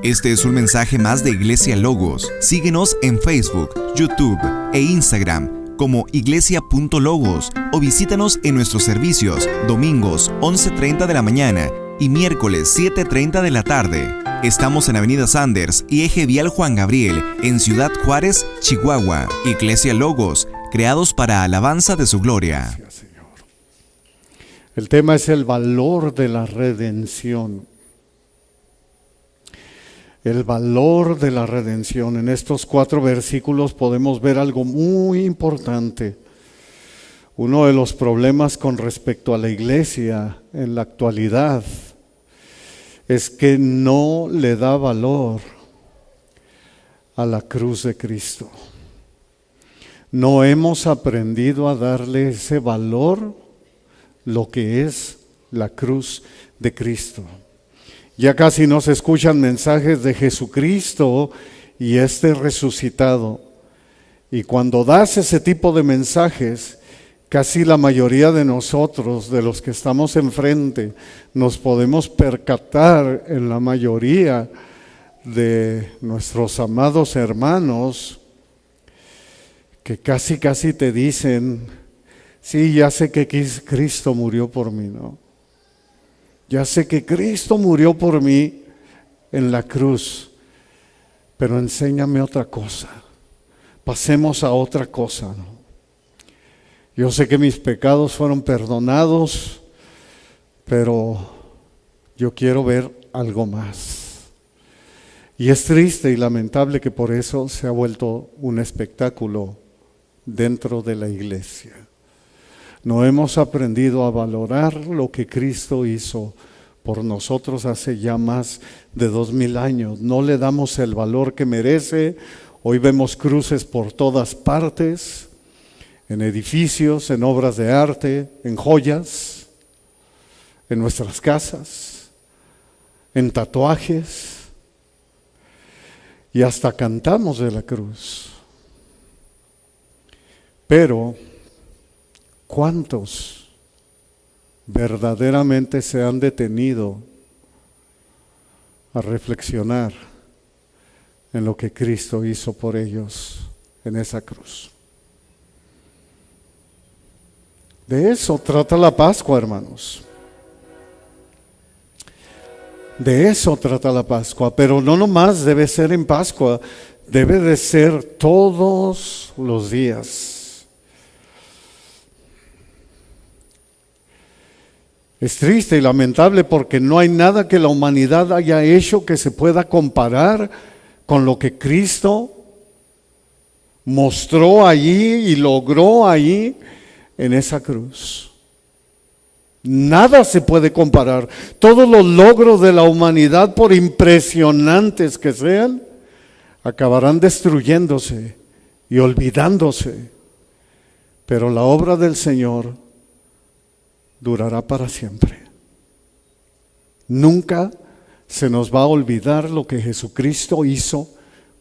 Este es un mensaje más de Iglesia Logos. Síguenos en Facebook, YouTube e Instagram como iglesia.logos o visítanos en nuestros servicios domingos 11:30 de la mañana y miércoles 7:30 de la tarde. Estamos en Avenida Sanders y Eje Vial Juan Gabriel, en Ciudad Juárez, Chihuahua. Iglesia Logos, creados para alabanza de su gloria. Gracias, Señor. El tema es el valor de la redención. El valor de la redención. En estos 4 versículos podemos ver algo muy importante. Uno de los problemas con respecto a la iglesia en la actualidad es que no le da valor a la cruz de Cristo. No hemos aprendido a darle ese valor, lo que es la cruz de Cristo. Ya casi no se escuchan mensajes de Jesucristo y resucitado. Y cuando das ese tipo de mensajes, casi la mayoría de nosotros, de los que estamos enfrente, nos podemos percatar en la mayoría de nuestros amados hermanos que casi te dicen: sí, ya sé que Cristo murió por mí, ¿no? Ya sé que Cristo murió por mí en la cruz, pero enséñame otra cosa. Pasemos a otra cosa, ¿no? Yo sé que mis pecados fueron perdonados, pero yo quiero ver algo más. Y es triste y lamentable que por eso se ha vuelto un espectáculo dentro de la iglesia. No hemos aprendido a valorar lo que Cristo hizo por nosotros hace ya más de 2000 años. No le damos el valor que merece. Hoy vemos cruces por todas partes, en edificios, en obras de arte, en joyas, en nuestras casas, en tatuajes, y hasta cantamos de la cruz. Pero ¿cuántos verdaderamente se han detenido a reflexionar en lo que Cristo hizo por ellos en esa cruz? De eso trata la Pascua, hermanos. De eso trata la Pascua, pero no nomás debe ser en Pascua, debe de ser todos los días. Es triste y lamentable porque no hay nada que la humanidad haya hecho que se pueda comparar con lo que Cristo mostró allí y logró allí en esa cruz. Nada se puede comparar. Todos los logros de la humanidad, por impresionantes que sean, acabarán destruyéndose y olvidándose. Pero la obra del Señor durará para siempre. Nunca se nos va a olvidar lo que Jesucristo hizo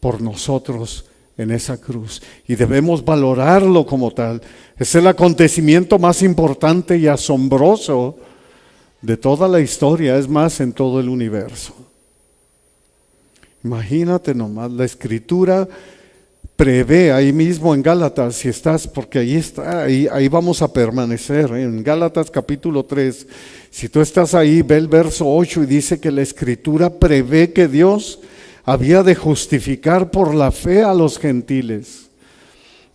por nosotros en esa cruz, y debemos valorarlo como tal. Es el acontecimiento más importante y asombroso de toda la historia, es más, en todo el universo. Imagínate nomás, la Escritura prevé ahí mismo en Gálatas, si estás, porque ahí está, ahí vamos a permanecer, en Gálatas capítulo 3, si tú estás ahí, ve el verso 8 y dice que la Escritura prevé que Dios había de justificar por la fe a los gentiles.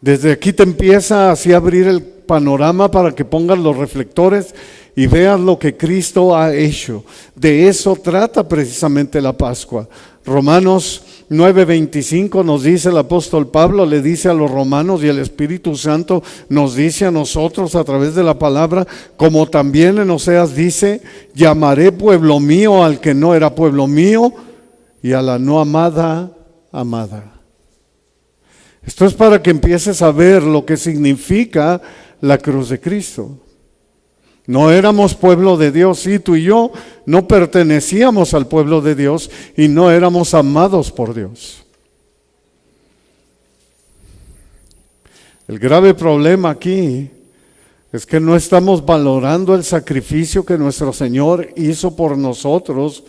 Desde aquí te empieza así a abrir el panorama para que pongas los reflectores y veas lo que Cristo ha hecho. De eso trata precisamente la Pascua. Romanos 9:25 nos dice el apóstol Pablo, le dice a los romanos, y el Espíritu Santo nos dice a nosotros a través de la palabra, como también en Oseas dice: llamaré pueblo mío al que no era pueblo mío, y a la no amada, amada. Esto es para que empieces a ver lo que significa la cruz de Cristo. No éramos pueblo de Dios, sí, tú y yo no pertenecíamos al pueblo de Dios y no éramos amados por Dios. El grave problema aquí es que no estamos valorando el sacrificio que nuestro Señor hizo por nosotros.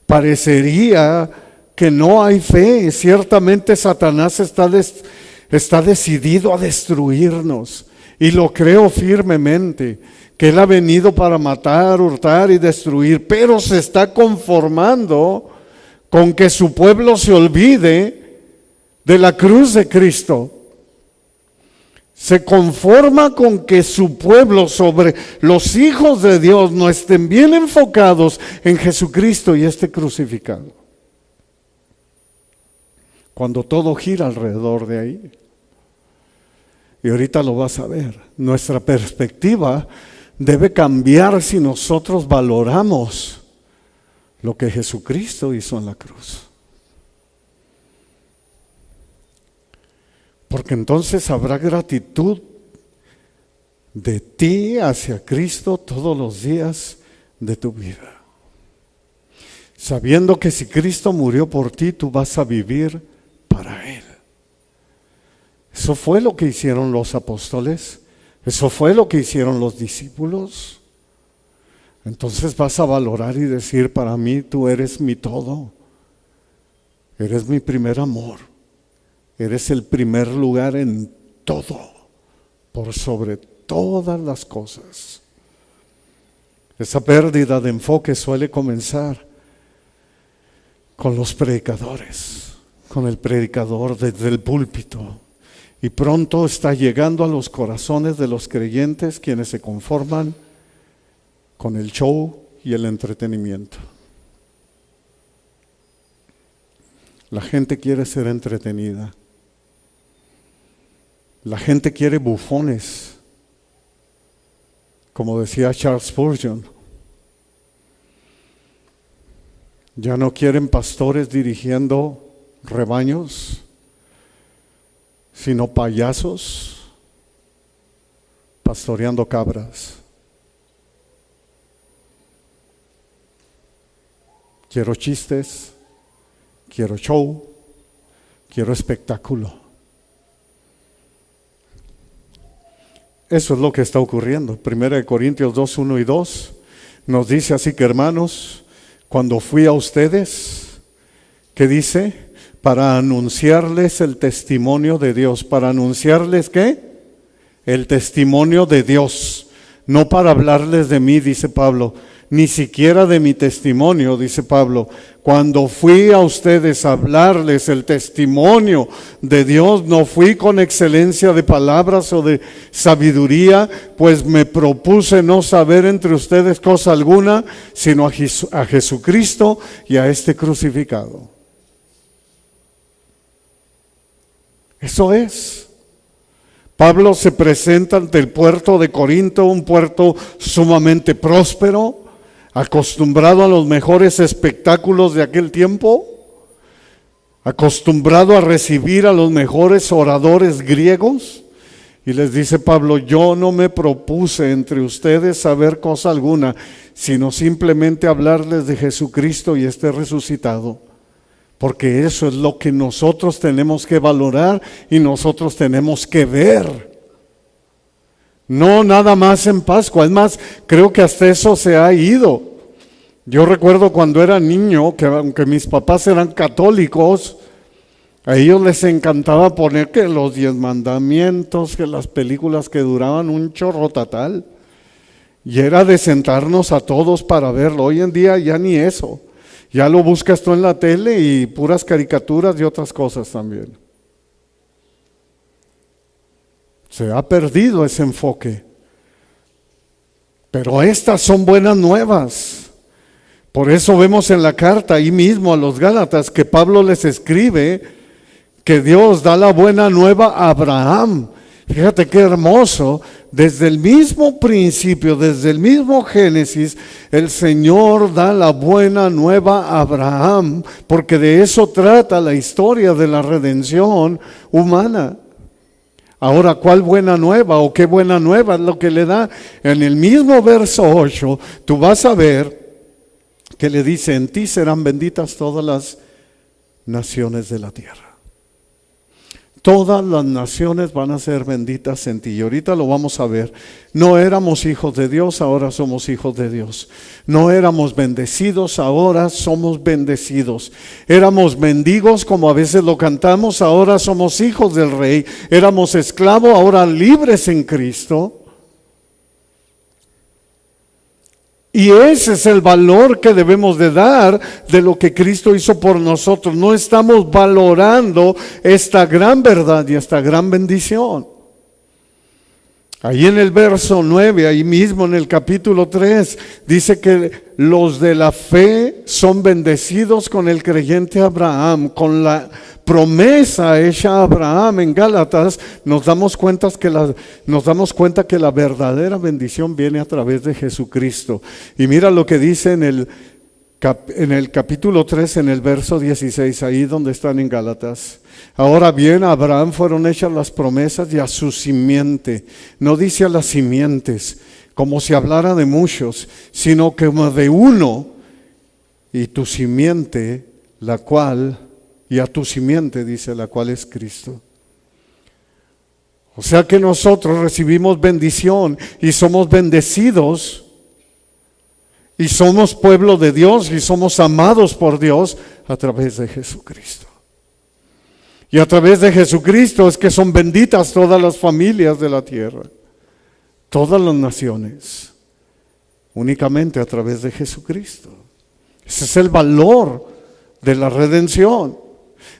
Parecería que no hay fe. Ciertamente Satanás está decidido a destruirnos, y lo creo firmemente, que Él ha venido para matar, hurtar y destruir, pero se está conformando con que su pueblo se olvide de la cruz de Cristo. Se conforma con que su pueblo, sobre los hijos de Dios, no estén bien enfocados en Jesucristo y este crucificado. Cuando todo gira alrededor de ahí. Y ahorita lo vas a ver. Nuestra perspectiva debe cambiar si nosotros valoramos lo que Jesucristo hizo en la cruz. Porque entonces habrá gratitud de ti hacia Cristo todos los días de tu vida. Sabiendo que si Cristo murió por ti, tú vas a vivir para Él. Eso fue lo que hicieron los apóstoles. Eso fue lo que hicieron los discípulos. Entonces vas a valorar y decir, para mí tú eres mi todo. Eres mi primer amor. Eres el primer lugar en todo, por sobre todas las cosas. Esa pérdida de enfoque suele comenzar con los predicadores, con el predicador desde el púlpito. Y pronto está llegando a los corazones de los creyentes, quienes se conforman con el show y el entretenimiento. La gente quiere ser entretenida. La gente quiere bufones, como decía Charles Spurgeon. Ya no quieren pastores dirigiendo rebaños, sino payasos pastoreando cabras. Quiero chistes, quiero show, quiero espectáculo. Eso es lo que está ocurriendo. 1 Corintios 2, 1 y 2 nos dice así que, hermanos, cuando fui a ustedes, ¿qué dice? Para anunciarles el testimonio de Dios. ¿Para anunciarles qué? El testimonio de Dios. No para hablarles de mí, dice Pablo. Ni siquiera de mi testimonio, dice Pablo. Cuando fui a ustedes a hablarles el testimonio de Dios, no fui con excelencia de palabras o de sabiduría, pues me propuse no saber entre ustedes cosa alguna, sino a Jesucristo y a este crucificado. Eso es. Pablo se presenta ante el puerto de Corinto, un puerto sumamente próspero, acostumbrado a los mejores espectáculos de aquel tiempo, acostumbrado a recibir a los mejores oradores griegos, y les dice Pablo, yo no me propuse entre ustedes saber cosa alguna, sino simplemente hablarles de Jesucristo y este resucitado, porque eso es lo que nosotros tenemos que valorar y nosotros tenemos que ver. No nada más en Pascua, es más, creo que hasta eso se ha ido. Yo recuerdo cuando era niño, que aunque mis papás eran católicos, a ellos les encantaba poner que los 10 mandamientos, que las películas que duraban un chorro total, y era de sentarnos a todos para verlo. Hoy en día ya ni eso, ya lo buscas tú en la tele y puras caricaturas y otras cosas también. Se ha perdido ese enfoque. Pero estas son buenas nuevas. Por eso vemos en la carta ahí mismo a los Gálatas que Pablo les escribe que Dios da la buena nueva a Abraham. Fíjate qué hermoso. Desde el mismo principio, desde el mismo Génesis, el Señor da la buena nueva a Abraham, porque de eso trata la historia de la redención humana. Ahora, ¿cuál buena nueva o qué buena nueva es lo que le da? En el mismo verso 8, tú vas a ver que le dice, en ti serán benditas todas las naciones de la tierra. Todas las naciones van a ser benditas en ti. Y ahorita lo vamos a ver. No éramos hijos de Dios, ahora somos hijos de Dios. No éramos bendecidos, ahora somos bendecidos. Éramos mendigos, como a veces lo cantamos, ahora somos hijos del Rey. Éramos esclavos, ahora libres en Cristo. Y ese es el valor que debemos de dar de lo que Cristo hizo por nosotros. No estamos valorando esta gran verdad y esta gran bendición. Ahí en el verso 9, ahí mismo en el capítulo 3, dice que los de la fe son bendecidos con el creyente Abraham, con la promesa hecha a Abraham en Gálatas. Nos damos cuenta que la verdadera bendición viene a través de Jesucristo. Y mira lo que dice en el capítulo 3, en el verso 16, ahí donde están en Gálatas. Ahora bien, a Abraham fueron hechas las promesas y a su simiente. No dice a las simientes, como si hablara de muchos, sino como de uno, y tu simiente, y a tu simiente, dice, la cual es Cristo. O sea que nosotros recibimos bendición y somos bendecidos y somos pueblo de Dios y somos amados por Dios a través de Jesucristo. Y a través de Jesucristo es que son benditas todas las familias de la tierra, todas las naciones, únicamente a través de Jesucristo. Ese es el valor de la redención.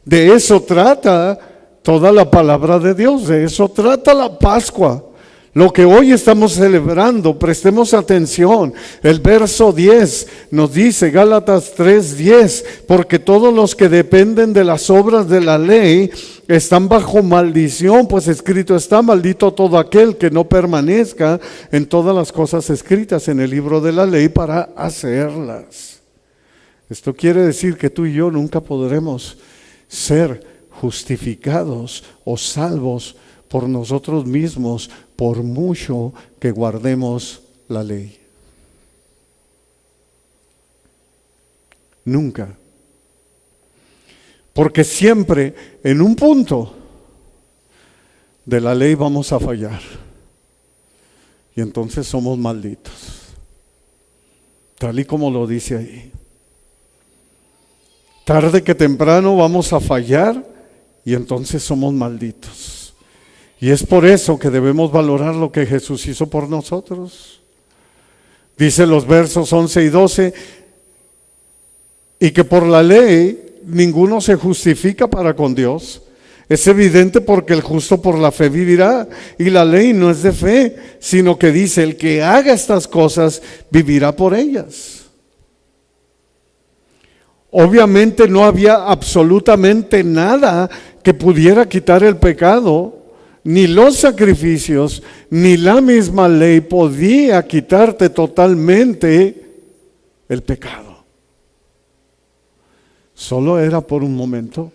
De eso trata toda la palabra de Dios, de eso trata la Pascua. Lo que hoy estamos celebrando, prestemos atención. El verso 10 nos dice, Gálatas 3:10, porque todos los que dependen de las obras de la ley están bajo maldición, pues escrito está, maldito todo aquel que no permanezca en todas las cosas escritas en el libro de la ley para hacerlas. Esto quiere decir que tú y yo nunca podremos ser justificados o salvos por nosotros mismos, por mucho que guardemos la ley. Nunca. Porque siempre en un punto de la ley vamos a fallar. Y entonces somos malditos. Tal y como lo dice ahí. Tarde que temprano vamos a fallar y entonces somos malditos. Y es por eso que debemos valorar lo que Jesús hizo por nosotros. Dice los versos 11 y 12, y que por la ley ninguno se justifica para con Dios. Es evidente porque el justo por la fe vivirá. Y la ley no es de fe, sino que dice, el que haga estas cosas vivirá por ellas. Obviamente no había absolutamente nada que pudiera quitar el pecado. Ni los sacrificios, ni la misma ley podía quitarte totalmente el pecado. Solo era por un momento.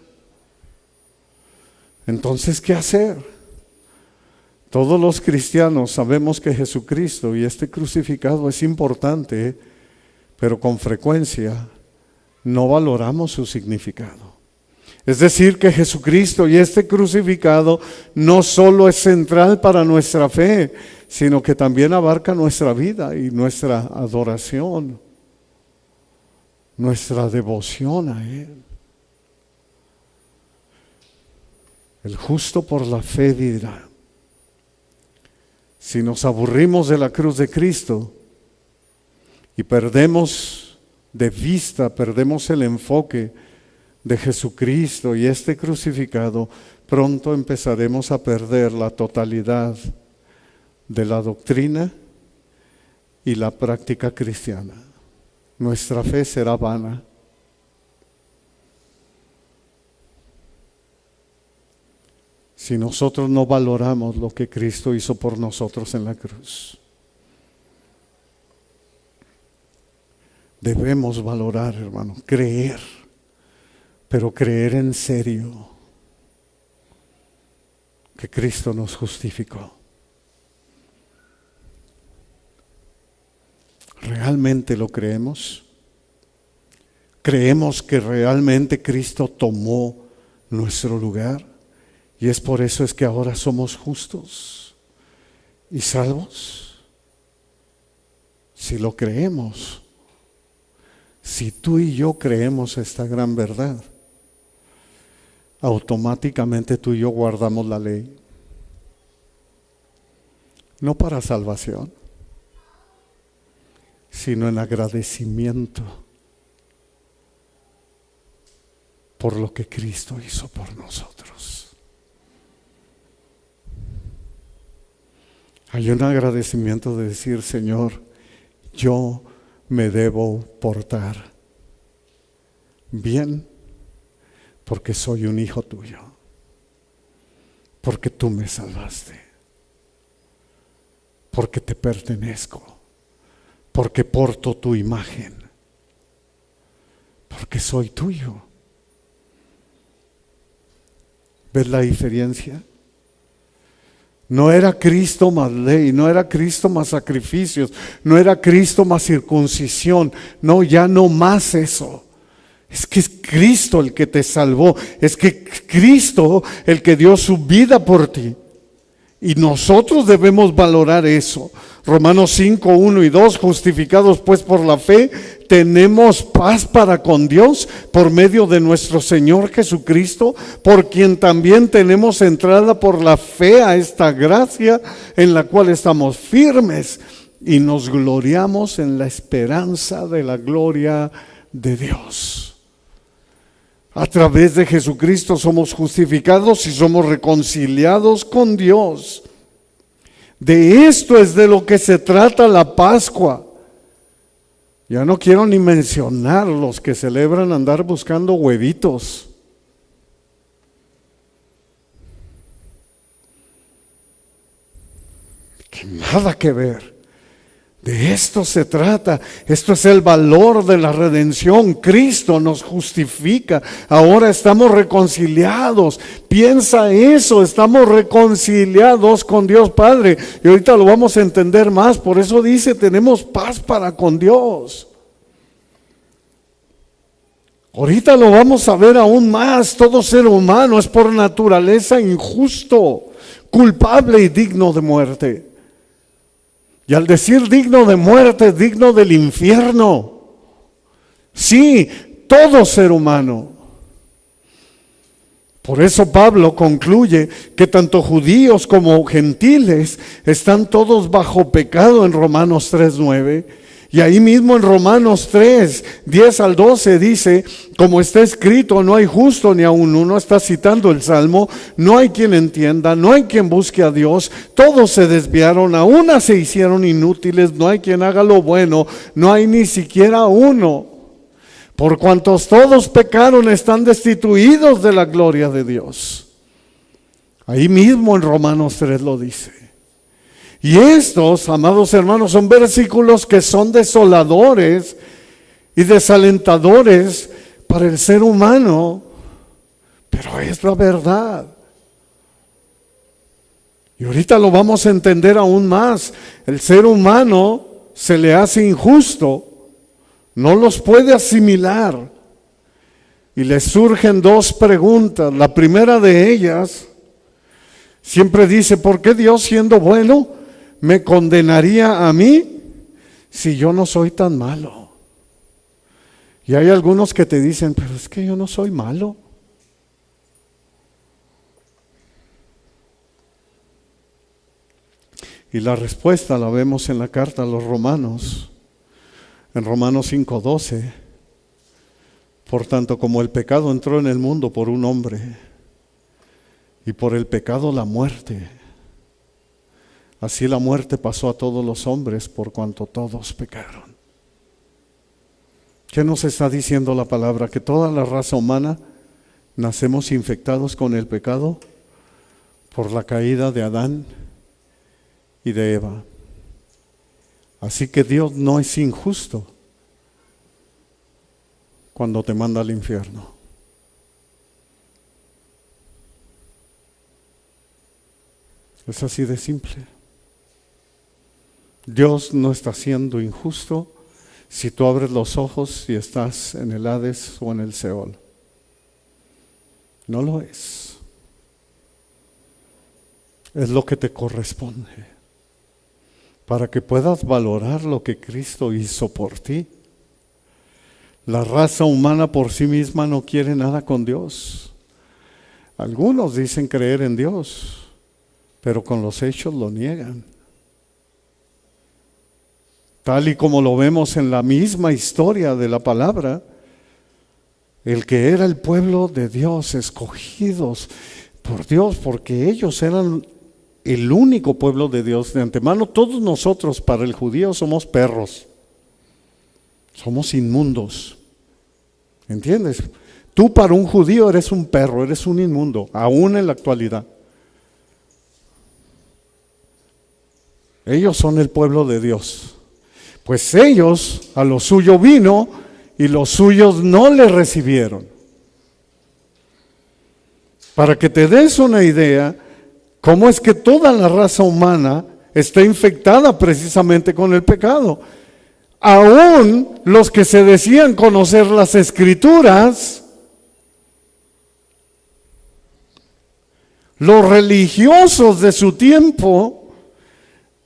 Entonces, ¿qué hacer? Todos los cristianos sabemos que Jesucristo y este crucificado es importante, pero con frecuencia no valoramos su significado. Es decir, que Jesucristo y este crucificado no solo es central para nuestra fe, sino que también abarca nuestra vida y nuestra adoración, nuestra devoción a Él. El justo por la fe vivirá. Si nos aburrimos de la cruz de Cristo y perdemos de vista, perdemos el enfoque de Jesucristo y este crucificado, pronto empezaremos a perder la totalidad de la doctrina y la práctica cristiana. Nuestra fe será vana. Si nosotros no valoramos lo que Cristo hizo por nosotros en la cruz. Debemos valorar, hermano, creer. Pero creer en serio que Cristo nos justificó. ¿Realmente lo creemos? ¿Creemos que realmente Cristo tomó nuestro lugar Y es por eso es que ahora somos justos y salvos. Si lo creemos, si tú y yo creemos esta gran verdad, automáticamente tú y yo guardamos la ley. No para salvación, sino en agradecimiento por lo que Cristo hizo por nosotros. Hay un agradecimiento de decir, Señor, yo me debo portar bien porque soy un hijo tuyo, porque tú me salvaste, porque te pertenezco, porque porto tu imagen, porque soy tuyo. ¿Ves la diferencia? No era Cristo más ley, no era Cristo más sacrificios, no era Cristo más circuncisión, no, ya no más eso. Es que es Cristo el que te salvó, es que Cristo el que dio su vida por ti. Y nosotros debemos valorar eso. Romanos 5, 1 y 2, justificados pues por la fe, tenemos paz para con Dios por medio de nuestro Señor Jesucristo, por quien también tenemos entrada por la fe a esta gracia en la cual estamos firmes y nos gloriamos en la esperanza de la gloria de Dios. A través de Jesucristo somos justificados y somos reconciliados con Dios. De esto es de lo que se trata la Pascua. Ya no quiero ni mencionar los que celebran andar buscando huevitos. Que nada que ver. De esto se trata. Esto es el valor de la redención. Cristo nos justifica. Ahora estamos reconciliados. Piensa eso, estamos reconciliados con Dios Padre. Y ahorita lo vamos a entender más. Por eso dice, tenemos paz para con Dios. Ahorita lo vamos a ver aún más. Todo ser humano es por naturaleza injusto, culpable y digno de muerte. Y al decir digno de muerte, digno del infierno. Sí, todo ser humano. Por eso Pablo concluye que tanto judíos como gentiles están todos bajo pecado en Romanos 3:9. Y ahí mismo en Romanos 3, 10 al 12 dice, como está escrito, no hay justo ni aun uno, está citando el Salmo, no hay quien entienda, no hay quien busque a Dios, todos se desviaron, a una se hicieron inútiles, no hay quien haga lo bueno, no hay ni siquiera uno. Por cuantos todos pecaron, están destituidos de la gloria de Dios. Ahí mismo en Romanos 3 lo dice. Y estos, amados hermanos, son versículos que son desoladores y desalentadores para el ser humano, pero es la verdad. Y ahorita lo vamos a entender aún más. El ser humano se le hace injusto, no los puede asimilar. Y le surgen dos preguntas. La primera de ellas, siempre dice, ¿por qué Dios siendo bueno me condenaría a mí si yo no soy tan malo? Y hay algunos que te dicen, pero es que yo no soy malo. Y la respuesta la vemos en la carta a los Romanos, en Romanos 5:12. Por tanto, como el pecado entró en el mundo por un hombre, y por el pecado la muerte, así la muerte pasó a todos los hombres por cuanto todos pecaron. ¿Qué nos está diciendo la palabra? Que toda la raza humana nacemos infectados con el pecado por la caída de Adán y de Eva. Así que Dios no es injusto cuando te manda al infierno. Es así de simple. Dios no está siendo injusto si tú abres los ojos y estás en el Hades o en el Seol. No lo es. es lo que te corresponde, para que puedas valorar lo que Cristo hizo por ti. La raza humana por sí misma no quiere nada con Dios. Algunos dicen creer en Dios, pero con los hechos lo niegan. Tal y como lo vemos en la misma historia de la palabra, el que era el pueblo de Dios, escogidos por Dios, porque ellos eran el único pueblo de Dios. De antemano, todos nosotros para el judío somos perros, somos inmundos, ¿entiendes? Tú para un judío eres un perro, eres un inmundo, aún en la actualidad. Ellos son el pueblo de Dios. Pues ellos a lo suyo vino y los suyos no le recibieron. Para que te des una idea, cómo es que toda la raza humana está infectada precisamente con el pecado. Aún los que se decían conocer las Escrituras, los religiosos de su tiempo,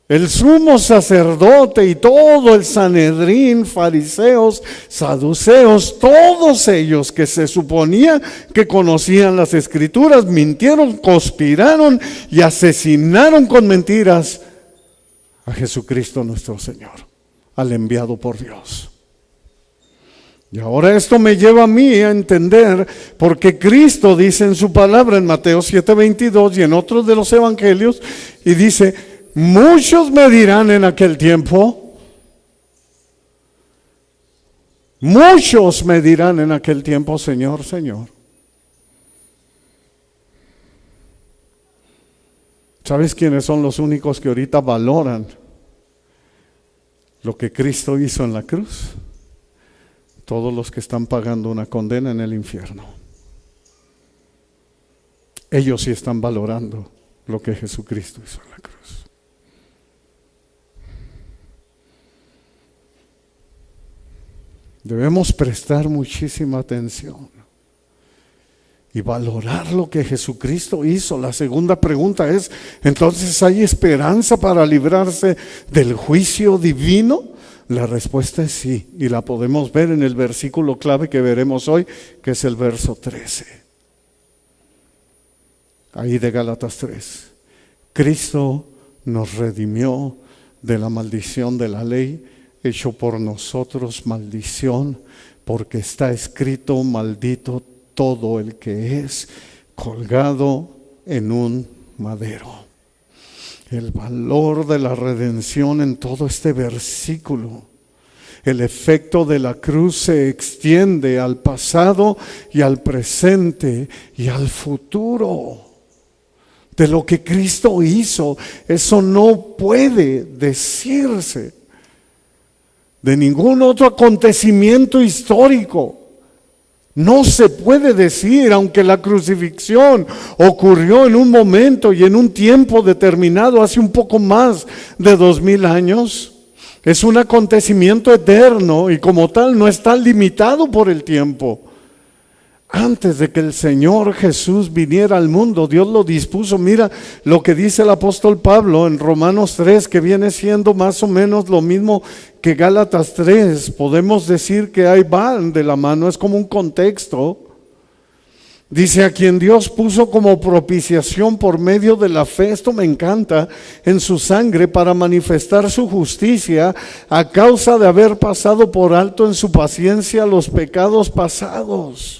el sumo sacerdote y todo el Sanedrín, fariseos, saduceos, todos ellos que se suponía que conocían las Escrituras, mintieron, conspiraron y asesinaron con mentiras a Jesucristo nuestro Señor, al enviado por Dios. Y ahora esto me lleva a mí a entender por qué Cristo dice en su palabra en Mateo 7:22 y en otros de los evangelios, y dice: muchos me dirán en aquel tiempo, muchos me dirán en aquel tiempo, Señor, Señor. ¿Sabes quiénes son los únicos que ahorita valoran lo que Cristo hizo en la cruz? Todos los que están pagando una condena en el infierno. Ellos sí están valorando lo que Jesucristo hizo en la cruz. Debemos prestar muchísima atención y valorar lo que Jesucristo hizo. La segunda pregunta es: ¿entonces hay esperanza para librarse del juicio divino? La respuesta es sí, y la podemos ver en el versículo clave que veremos hoy, que es el verso 13. Ahí de Gálatas 3. Cristo nos redimió de la maldición de la ley, hecho por nosotros maldición, porque está escrito: maldito todo el que es colgado en un madero. El valor de la redención en todo este versículo. El efecto de la cruz se extiende al pasado y al presente y al futuro. De lo que Cristo hizo, eso no puede decirse de ningún otro acontecimiento histórico. No se puede decir, aunque la crucifixión ocurrió en un momento y en un tiempo determinado, hace un poco más de 2000 años, es un acontecimiento eterno y como tal no está limitado por el tiempo. Antes de que el Señor Jesús viniera al mundo, Dios lo dispuso. Mira lo que dice el apóstol Pablo en Romanos 3, que viene siendo más o menos lo mismo que Gálatas 3. Podemos decir que ahí van de la mano, es como un contexto. Dice: a quien Dios puso como propiciación por medio de la fe, esto me encanta, en su sangre, para manifestar su justicia a causa de haber pasado por alto en su paciencia los pecados pasados.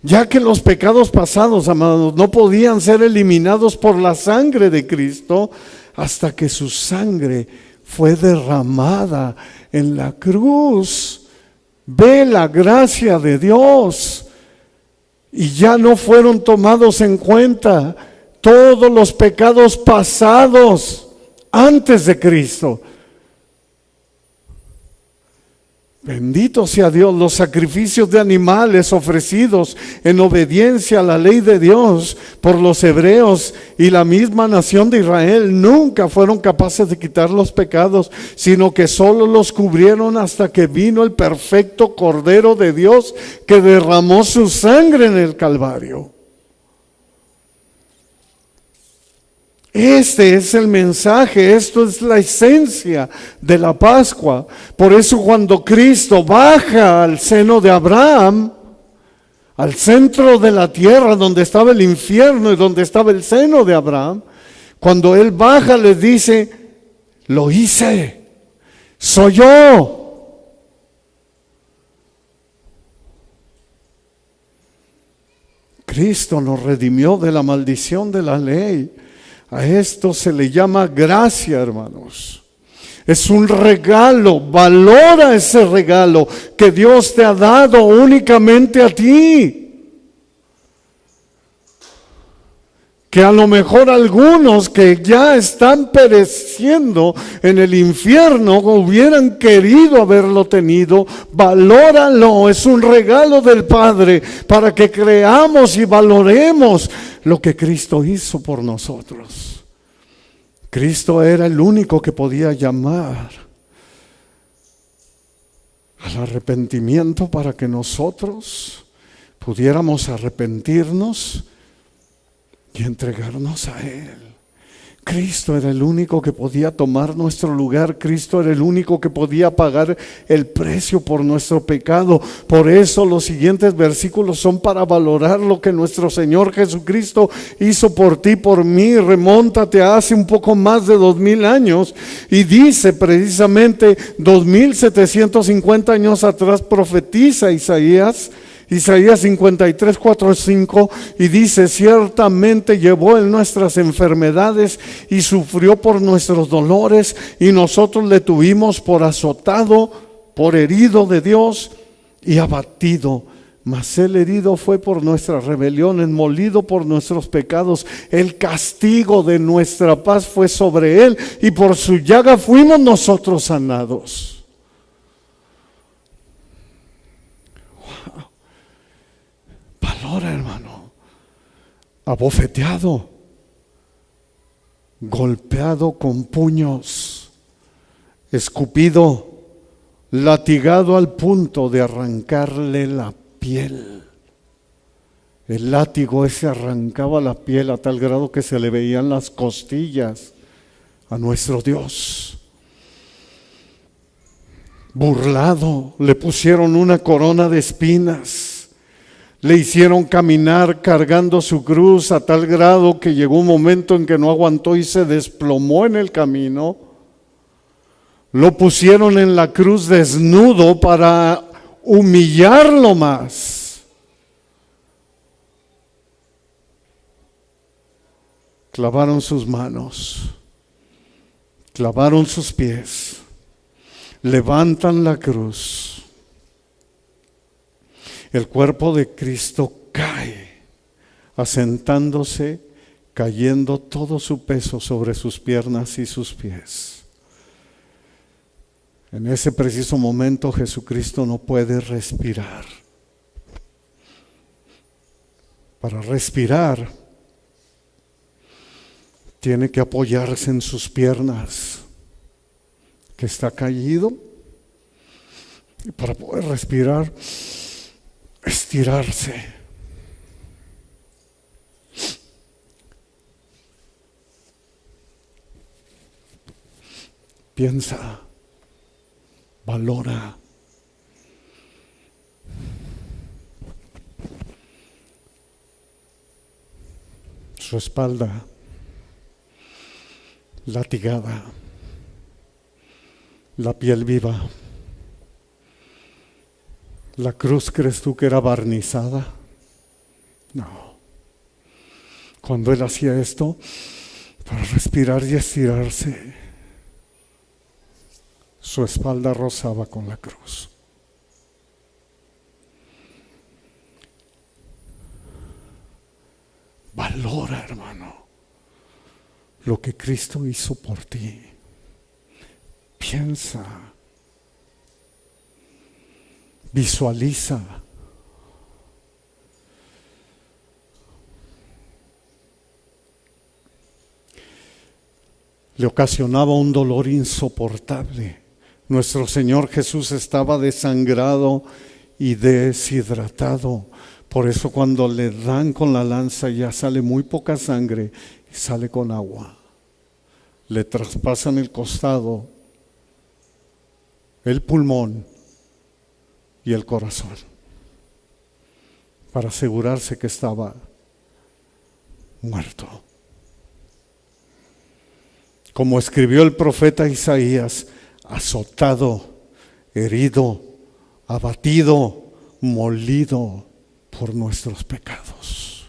Ya que los pecados pasados, amados, no podían ser eliminados por la sangre de Cristo, hasta que su sangre fue derramada en la cruz. Ve la gracia de Dios. Y ya no fueron tomados en cuenta todos los pecados pasados antes de Cristo. Bendito sea Dios. Los sacrificios de animales ofrecidos en obediencia a la ley de Dios por los hebreos y la misma nación de Israel nunca fueron capaces de quitar los pecados, sino que solo los cubrieron hasta que vino el perfecto Cordero de Dios que derramó su sangre en el Calvario. Este es el mensaje, esto es la esencia de la Pascua. Por eso cuando Cristo baja al seno de Abraham, al centro de la tierra donde estaba el infierno y donde estaba el seno de Abraham, cuando Él baja les dice, lo hice, soy yo. Cristo nos redimió de la maldición de la ley. A esto se le llama gracia, hermanos. Es un regalo, valora ese regalo que Dios te ha dado únicamente a ti. Que a lo mejor algunos que ya están pereciendo en el infierno hubieran querido haberlo tenido. Valóralo, es un regalo del Padre para que creamos y valoremos lo que Cristo hizo por nosotros. Cristo era el único que podía llamar al arrepentimiento para que nosotros pudiéramos arrepentirnos y entregarnos a Él. Cristo era el único que podía tomar nuestro lugar. Cristo era el único que podía pagar el precio por nuestro pecado. Por eso los siguientes versículos son para valorar lo que nuestro Señor Jesucristo hizo por ti, por mí. Remóntate a hace un poco más de 2000 años y dice precisamente 2750 años atrás, profetiza Isaías 53, 4, 5, y dice, ciertamente llevó en nuestras enfermedades y sufrió por nuestros dolores, y nosotros le tuvimos por azotado, por herido de Dios y abatido. Mas el herido fue por nuestras rebeliones, molido por nuestros pecados. El castigo de nuestra paz fue sobre él, y por su llaga fuimos nosotros sanados. Valora, hermano, abofeteado, golpeado con puños, escupido, latigado al punto de arrancarle la piel. El látigo ese arrancaba la piel a tal grado que se le veían las costillas a nuestro Dios. Burlado, le pusieron una corona de espinas. Le hicieron caminar cargando su cruz a tal grado que llegó un momento en que no aguantó y se desplomó en el camino. Lo pusieron en la cruz desnudo para humillarlo más. Clavaron sus manos, clavaron sus pies, levantan la cruz. El cuerpo de Cristo cae, asentándose, cayendo todo su peso sobre sus piernas y sus pies. En ese preciso momento Jesucristo no puede respirar. Para respirar, tiene que apoyarse en sus piernas, que está caído, y para poder respirar, estirarse. Piensa, valora. Su espalda latigada, la piel viva. ¿La cruz crees tú que era barnizada? No. Cuando él hacía esto, para respirar y estirarse, su espalda rozaba con la cruz. Valora, hermano, lo que Cristo hizo por ti. Piensa. Visualiza. Le ocasionaba un dolor insoportable. Nuestro Señor Jesús estaba desangrado y deshidratado. Por eso cuando le dan con la lanza ya sale muy poca sangre y sale con agua. le traspasan el costado, el pulmón y el corazón para asegurarse que estaba muerto. Como escribió el profeta Isaías, azotado, herido, abatido, molido por nuestros pecados,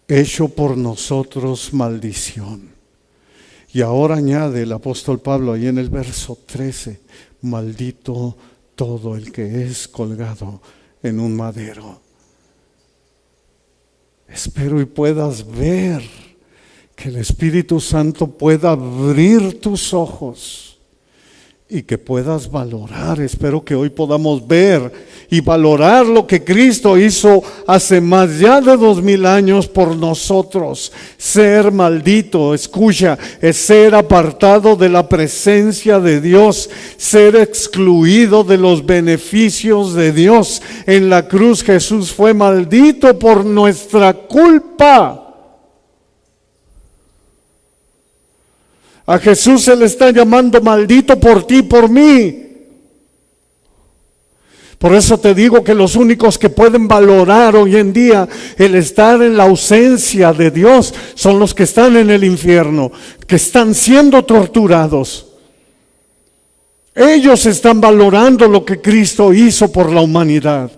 hecho por nosotros maldición. Y ahora añade el apóstol Pablo ahí en el verso 13, maldito todo el que es colgado en un madero. Espero y puedas ver, que el Espíritu Santo pueda abrir tus ojos y que puedas valorar. Espero que hoy podamos ver y valorar lo que Cristo hizo hace más ya de 2000 años por nosotros. Ser maldito, escucha, es ser apartado de la presencia de Dios, ser excluido de los beneficios de Dios. En la cruz Jesús fue maldito por nuestra culpa. A Jesús se le está llamando maldito por ti y por mí. Por eso te digo que los únicos que pueden valorar hoy en día el estar en la ausencia de Dios son los que están en el infierno, que están siendo torturados. Ellos están valorando lo que Cristo hizo por la humanidad.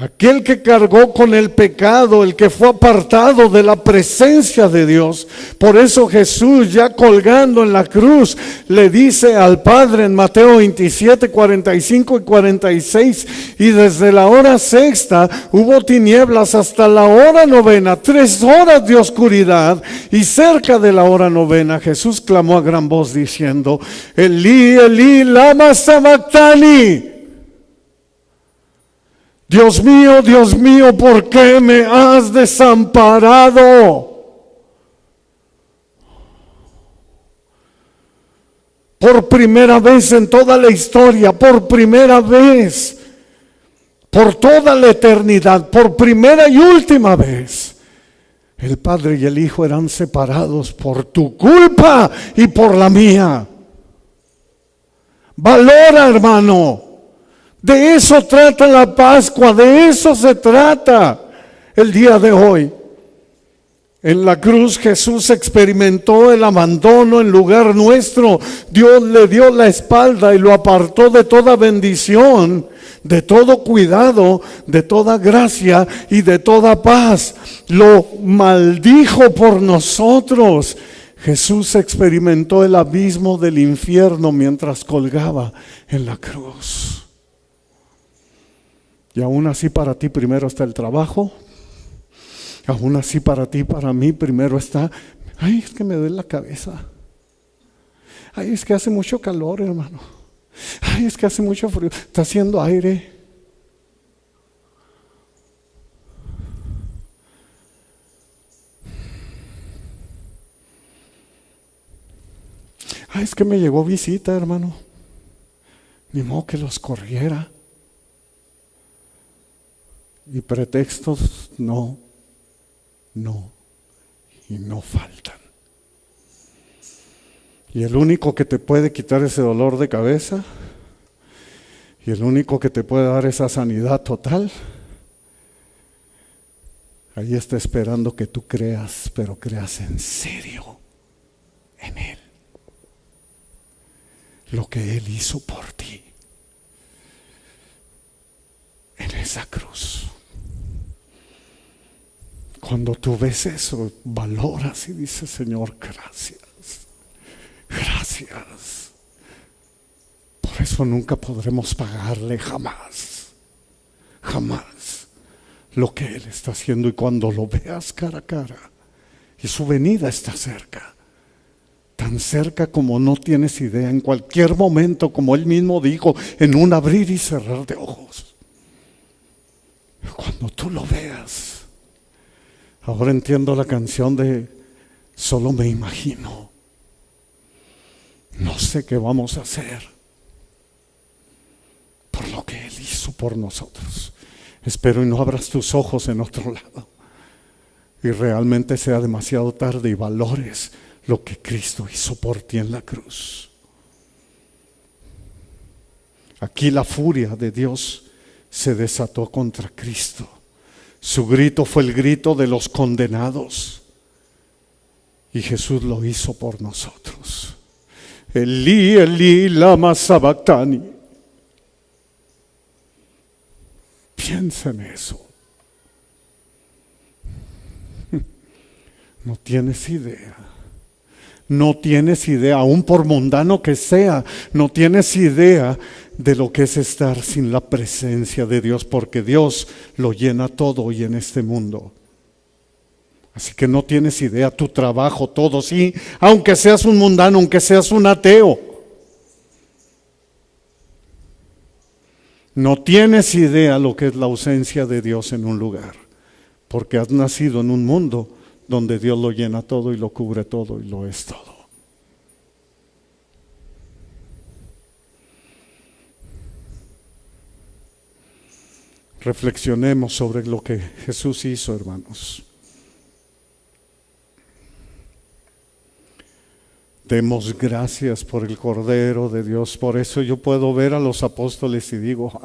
Aquel que cargó con el pecado, el que fue apartado de la presencia de Dios. Por eso Jesús, ya colgando en la cruz, le dice al Padre en Mateo 27, 45 y 46, y desde la hora sexta hubo tinieblas hasta la hora novena, 3 horas de oscuridad, y cerca de la hora novena Jesús clamó a gran voz diciendo, Elí, Elí, lama sabactani. Dios mío, ¿por qué me has desamparado? Por primera vez en toda la historia, por primera vez, por toda la eternidad, por primera y última vez, el Padre y el Hijo eran separados por tu culpa y por la mía. Valora, hermano. De eso trata la Pascua, de eso se trata el día de hoy. En la cruz Jesús experimentó el abandono en lugar nuestro. Dios le dio la espalda y lo apartó de toda bendición, de todo cuidado, de toda gracia y de toda paz. Lo maldijo por nosotros. Jesús experimentó el abismo del infierno mientras colgaba en la cruz. Y aún así para ti primero está el trabajo. Aún así para ti, para mí primero está, ay, es que me duele la cabeza. Ay, es que hace mucho calor, hermano. Ay, es que hace mucho frío. Está haciendo aire. Ay, es que me llegó visita, hermano. Ni modo que los corriera. Y pretextos no y no faltan. Y el único que te puede quitar ese dolor de cabeza y el único que te puede dar esa sanidad total, ahí está esperando que tú creas, pero creas en serio en Él. Lo que Él hizo por ti en esa cruz. Cuando tú ves eso, valoras y dices, Señor, gracias, gracias. Por eso nunca podremos pagarle jamás, jamás lo que Él está haciendo. Y cuando lo veas cara a cara, y su venida está cerca, tan cerca como no tienes idea, en cualquier momento, como Él mismo dijo, en un abrir y cerrar de ojos. Cuando tú lo veas, ahora entiendo la canción de Solo me imagino. No sé qué vamos a hacer por lo que Él hizo por nosotros. Espero y no abras tus ojos en otro lado. y realmente sea demasiado tarde y valores lo que Cristo hizo por ti en la cruz. Aquí la furia de Dios se desató contra Cristo. Su grito fue el grito de los condenados. Y Jesús lo hizo por nosotros. Elí, Elí, lama sabactani. Piensa en eso. No tienes idea. No tienes idea, aún por mundano que sea, no tienes idea de lo que es estar sin la presencia de Dios, porque Dios lo llena todo y en este mundo. Así que no tienes idea, tu trabajo, todo, sí, aunque seas un mundano, aunque seas un ateo. No tienes idea lo que es la ausencia de Dios en un lugar, porque has nacido en un mundo donde Dios lo llena todo y lo cubre todo y lo es todo. Reflexionemos sobre lo que Jesús hizo, hermanos. Demos gracias por el Cordero de Dios. Por eso yo puedo ver a los apóstoles y digo,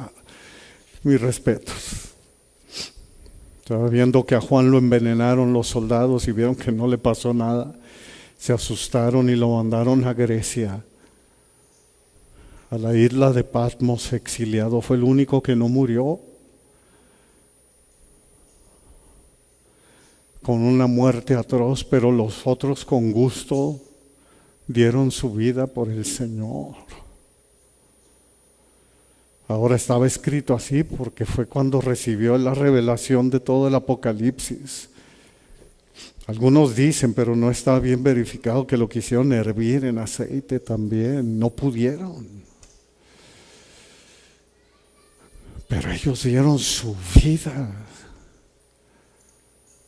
mis respetos. Estaba viendo que a Juan lo envenenaron los soldados y vieron que no le pasó nada. Se asustaron y lo mandaron a Grecia, a la isla de Patmos, exiliado. Fue el único que no murió con una muerte atroz, pero los otros con gusto dieron su vida por el Señor. Ahora estaba escrito así porque fue cuando recibió la revelación de todo el Apocalipsis. Algunos dicen, pero no está bien verificado, que lo quisieron hervir en aceite también. No pudieron. Pero ellos dieron su vida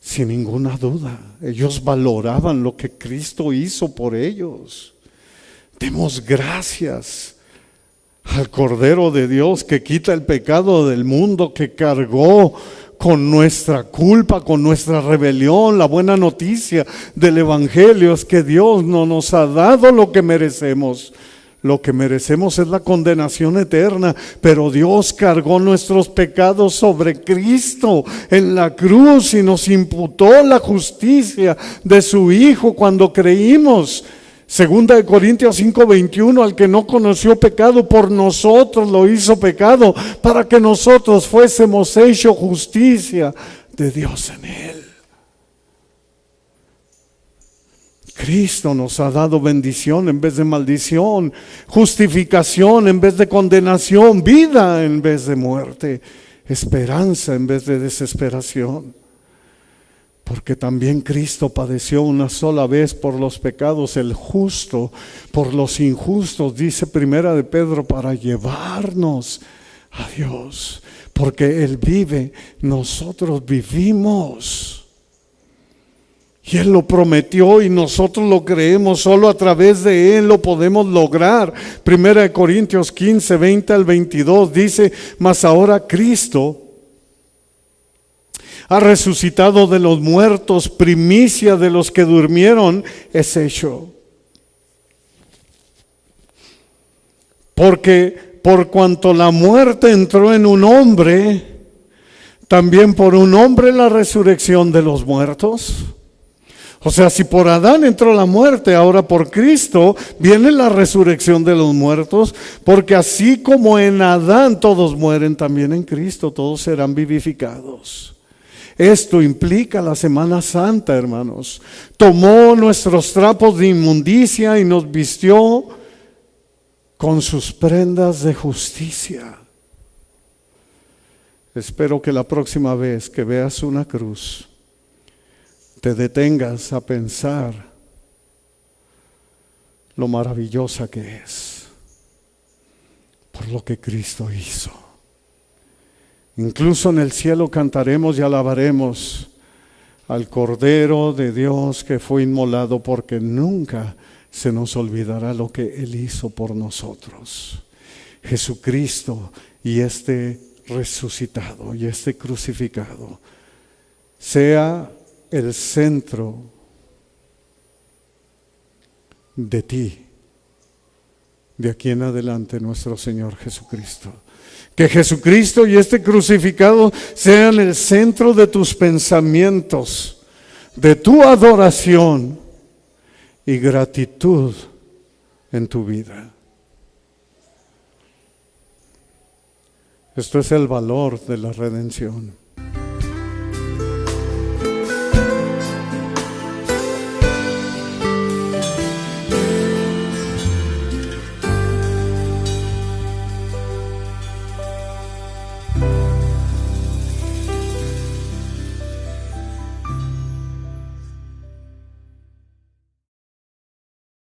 sin ninguna duda. Ellos valoraban lo que Cristo hizo por ellos. Demos gracias al Cordero de Dios que quita el pecado del mundo, que cargó con nuestra culpa, con nuestra rebelión. La buena noticia del Evangelio es que Dios no nos ha dado lo que merecemos. Lo que merecemos es la condenación eterna, pero Dios cargó nuestros pecados sobre Cristo en la cruz y nos imputó la justicia de su Hijo cuando creímos. Segunda de Corintios 5:21, al que no conoció pecado, por nosotros lo hizo pecado, para que nosotros fuésemos hecho justicia de Dios en él. Cristo nos ha dado bendición en vez de maldición, justificación en vez de condenación, vida en vez de muerte, esperanza en vez de desesperación. Porque también Cristo padeció una sola vez por los pecados, el justo por los injustos, dice Primera de Pedro, para llevarnos a Dios. Porque Él vive, nosotros vivimos. Y Él lo prometió y nosotros lo creemos, solo a través de Él lo podemos lograr. Primera de Corintios 15, 20 al 22 dice, mas ahora Cristo ha resucitado de los muertos, primicia de los que durmieron es hecho. Porque por cuanto la muerte entró en un hombre, también por un hombre la resurrección de los muertos. O sea, si por Adán entró la muerte, ahora por Cristo viene la resurrección de los muertos, porque así como en Adán todos mueren, también en Cristo todos serán vivificados. Esto implica la Semana Santa, hermanos. Tomó nuestros trapos de inmundicia y nos vistió con sus prendas de justicia. Espero que la próxima vez que veas una cruz, te detengas a pensar lo maravillosa que es por lo que Cristo hizo. Incluso en el cielo cantaremos y alabaremos al Cordero de Dios que fue inmolado, porque nunca se nos olvidará lo que Él hizo por nosotros. Jesucristo y este resucitado y este crucificado, sea el centro de ti, de aquí en adelante, nuestro Señor Jesucristo. Que Jesucristo y este crucificado sean el centro de tus pensamientos, de tu adoración y gratitud en tu vida. Esto es el valor de la redención.